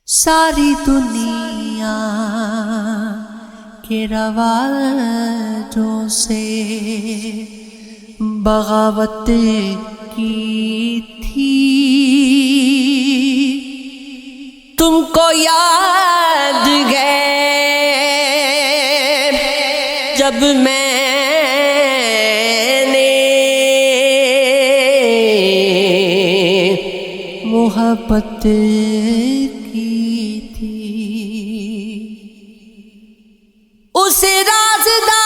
ساری دنیا کے رواجوں سے بغاوت کی تھی، تم کو یاد ہے جب میں نے محبت کی تھی، اس رازدار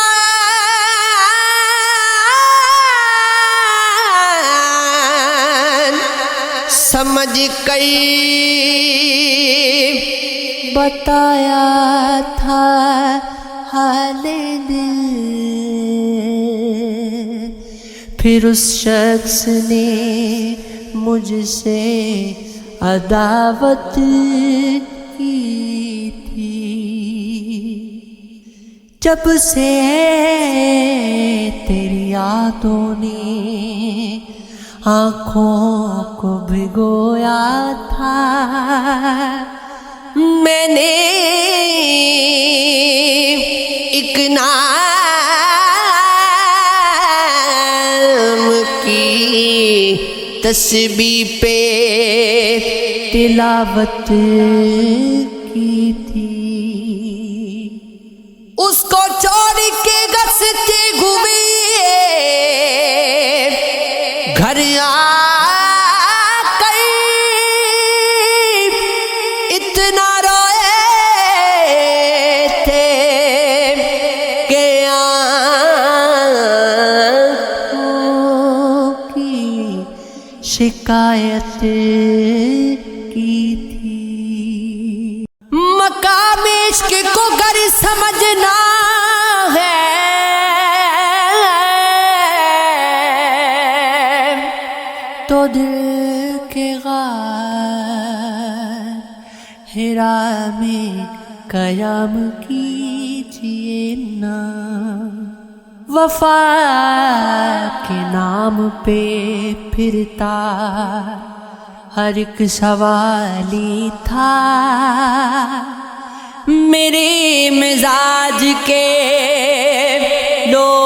سمجھ کر بتایا تھا حال دل، پھر اس شخص نے مجھ سے عداوت کی تھی، جب سے تیری یادوں نے آنکھوں کو بھگویا تھا، میں نے ایک نام کی تسبیح پہ تلاوت کی تھی، اس کو چھوڑ کے گھستے ہوئے گھر آ کر اتنا روئے تھے کہ آنکھوں کی شکایت کی تھی۔ مقام عشق کو گر سمجھنا ہے تو دل کے غار حرا میں قیام کیجئے نا، وفا کے نام پہ پھرتا ہر ایک سوالی تھا، میرے مزاج کے لوگوں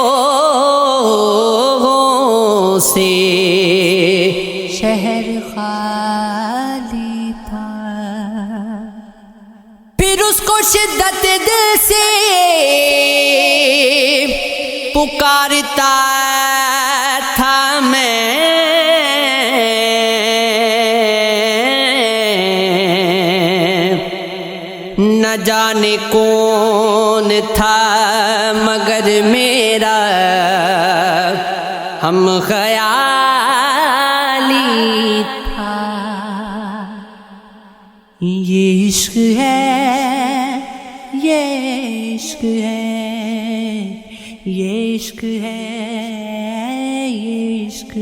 سے شہر خالی تھا، پھر اس کو شدت دل سے پکارتا تھا میں، نہ جانے کون تھا مگر میرا ہم خیالی تھا، یہ عشق ہے، یہ عشق ہے، یہ عشق ہے، یہ عشق ہے،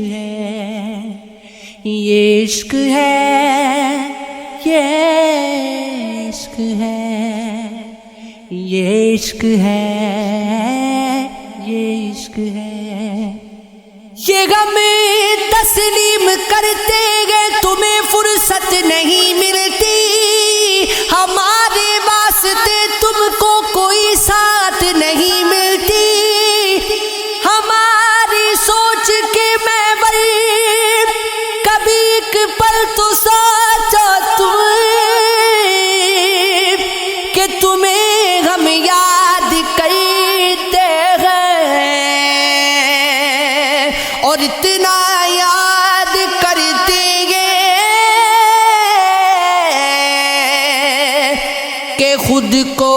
یہ عشق ہے، یہ عشق ہے، یہ عشق ہے، یہ عشق ہے، یہ غم تسلیم کرتے گئے تمہیں فرصت نہیں ملتی، ہمارے واسطے تم کو کوئی ساتھ نہیں ملتی، ہماری سوچ کے میں بڑی کبھی ایک پل تو سوچو تم کہ تمہیں ہم یاد کرتے ہیں، اور اتنا یاد کرتے ہیں کہ خود کو